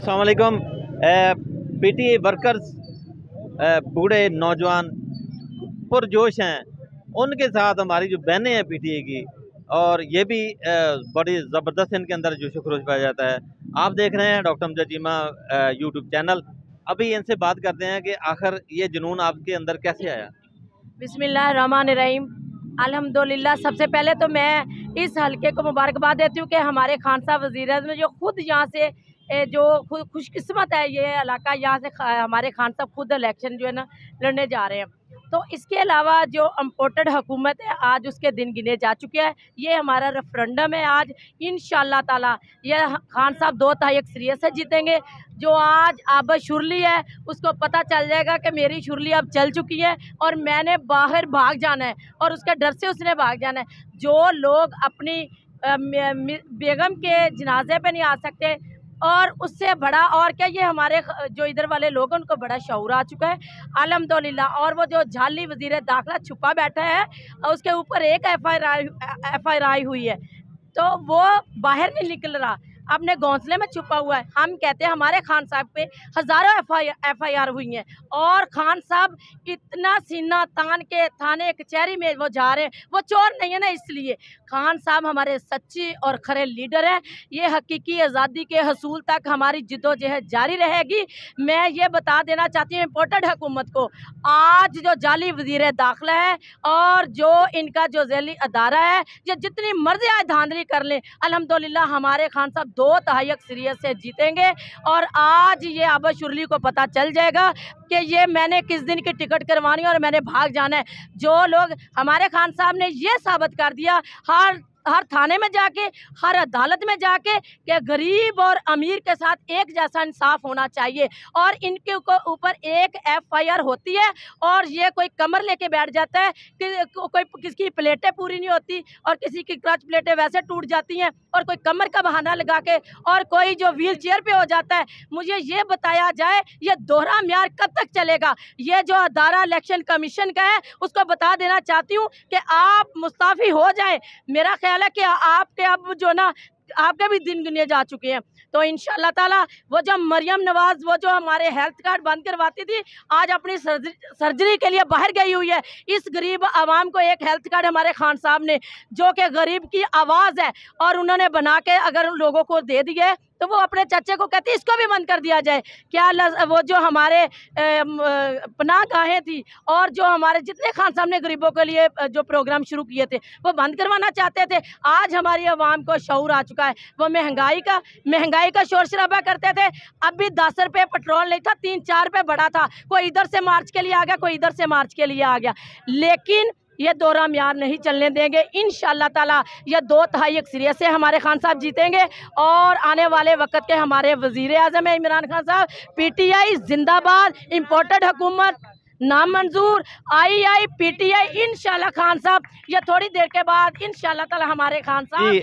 अस्सलाम वालेकुम। PTA workers बूढ़े नौजवान पुरजोश हैं, उनके साथ हमारी जो बहनें हैं पीटीए की, और ये भी बड़ी ज़बरदस्त इनके अंदर जोश खरोश पाया जाता है। आप देख रहे हैं doctor Amjad Cheema YouTube channel. अभी इनसे बात करते हैं कि आखिर ये जुनून आपके अंदर कैसे आया। बिस्मिल्लाहिर्रहमानिर्रहीम। अल्हम्दुलिल्लाह। सबसे पहले तो मैं इस हल्के को मुबारकबाद देती हूँ कि हमारे खान साहब वज़ीर-ए-आज़म जो खुद यहाँ से जो खुशकिस्मत है ये इलाका, यहाँ से हमारे खान साहब खुद इलेक्शन जो है ना लड़ने जा रहे हैं। तो इसके अलावा जो इम्पोर्टेड हुकूमत है आज उसके दिन गिने जा चुके हैं। ये हमारा रेफरेंडम है आज, इंशाअल्लाह ताला ये खान साहब 2/3 अक्सरियत से जीतेंगे। जो आज अब शुरली है उसको पता चल जाएगा कि मेरी शुरली अब चल चुकी है और मैंने बाहर भाग जाना है और उसके डर से उसने भाग जाना है। जो लोग अपनी बेगम के जनाजे पे नहीं आ सकते और उससे बड़ा और क्या, ये हमारे जो इधर वाले लोग हैं उनको बड़ा शऊर आ चुका है अल्हम्दुलिल्लाह। और वो जो जाली वज़ीर दाखिला छुपा बैठा है और उसके ऊपर एक FIR हुई है तो वो बाहर नहीं निकल रहा, अपने घोंसले में छुपा हुआ है। हम कहते हैं हमारे खान साहब पे हज़ारों FIR हुई हैं और खान साहब इतना सीना तान के थाने कचहरी में वो जा रहे हैं। वो चोर नहीं है ना, इसलिए खान साहब हमारे सच्चे और खरे लीडर हैं। ये हकीकी आज़ादी के हसूल तक हमारी जिद्दोजहद जारी रहेगी। मैं ये बता देना चाहती हूँ इम्पोर्टेड हुकूमत को, आज जो जाली वज़ीर दाखिला है और जो इनका जो ज़ैली अदारा है, ये जितनी मर्जी आज धांधली कर लें, अल्हम्दुलिल्लाह हमारे खान साहब 2/3 अक्सरियत से जीतेंगे। और आज ये आबा शुरली को पता चल जाएगा कि ये मैंने किस दिन की टिकट करवानी है और मैंने भाग जाना है। जो लोग हमारे खान साहब ने ये साबित कर दिया हर थाने में जाके, हर अदालत में जाके कि गरीब और अमीर के साथ एक जैसा इंसाफ होना चाहिए। और इनके ऊपर एक FIR होती है और ये कोई कमर लेके बैठ जाता है कि कोई किसी की प्लेटें पूरी नहीं होती और किसी की क्रच प्लेटें वैसे टूट जाती हैं और कोई कमर का बहाना लगा के और कोई जो व्हील चेयर पे हो जाता है। मुझे ये बताया जाए ये दोहरा म्यार कब तक चलेगा। ये जो अदारा इलेक्शन कमीशन का है उसको बता देना चाहती हूँ कि आप मुस्ताफ़ी हो जाएं। मेरा ख्याल है कि आपके अब जो ना आपके भी दिन गिने जा चुके हैं। तो इंशाअल्लाह ताला वो जो मरियम नवाज वो जो हमारे हेल्थ कार्ड बंद करवाती थी, आज अपनी सर्जरी के लिए बाहर गई हुई है। इस गरीब आवाम को एक हेल्थ कार्ड हमारे खान साहब ने, जो कि गरीब की आवाज़ है और उन्होंने बना के अगर लोगों को दे दिए तो वो अपने चाचे को कहती इसको भी बंद कर दिया जाए। क्या वो जो हमारे पनाह गाहें थी और जो हमारे जितने खान साहब ने गरीबों के लिए जो प्रोग्राम शुरू किए थे वो बंद करवाना चाहते थे। आज हमारी आवाम को शऊर आ चुका है। वो महंगाई का शोर शराबा करते थे, अब भी 10 रुपये पेट्रोल नहीं था, 3-4 रुपये बढ़ा था। कोई इधर से मार्च के लिए आ गया, कोई इधर से मार्च के लिए आ गया। लेकिन ये दोहरा म्यार नहीं चलने देंगे। इंशाअल्लाह ताला ये 2/3 अक्सरियत से हमारे खान साहब जीतेंगे और आने वाले वक्त के हमारे वज़ीर आज़म है इमरान खान साहब। PTI जिंदाबाद, इम्पोर्टेड हुकूमत नामंजूर, II PTI इंशाअल्लाह खान साहब ये थोड़ी देर के बाद इंशाअल्लाह ताला हमारे खान साहब।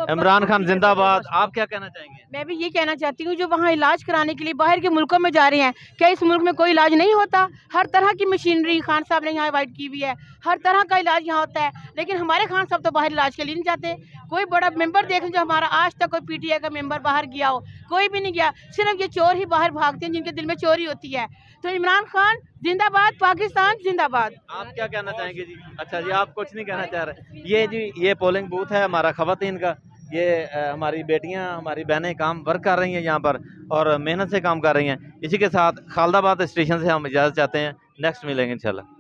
इमरान खान जिंदाबाद। आप क्या कहना चाहेंगे? मैं भी ये कहना चाहती हूँ जो वहाँ इलाज कराने के लिए बाहर के मुल्कों में जा रहे हैं, क्या इस मुल्क में कोई इलाज नहीं होता? हर तरह की मशीनरी खान साहब ने यहाँ अवॉइड की हुई है, हर तरह का इलाज यहाँ होता है। लेकिन हमारे खान साहब तो बाहर इलाज के लिए नहीं जाते। कोई बड़ा मेंबर देख लें जो हमारा आज तक कोई PTI का मेंबर बाहर गया हो, कोई भी नहीं गया। सिर्फ ये चोर ही बाहर भागते हैं जिनके दिल में चोरी होती है। तो इमरान खान जिंदाबाद, पाकिस्तान जिंदाबाद। आप क्या कहना चाहेंगे जी? अच्छा जी, आप कुछ नहीं कहना चाह रहे। ये जी ये पोलिंग बूथ है हमारा खवातीन का। ये हमारी बेटियां, हमारी बहनें काम वर्क कर रही हैं यहाँ पर और मेहनत से काम कर रही हैं। इसी के साथ खालदाबाद स्टेशन से हम इजाज़त चाहते हैं। नेक्स्ट मिलेंगे इंशाल्लाह।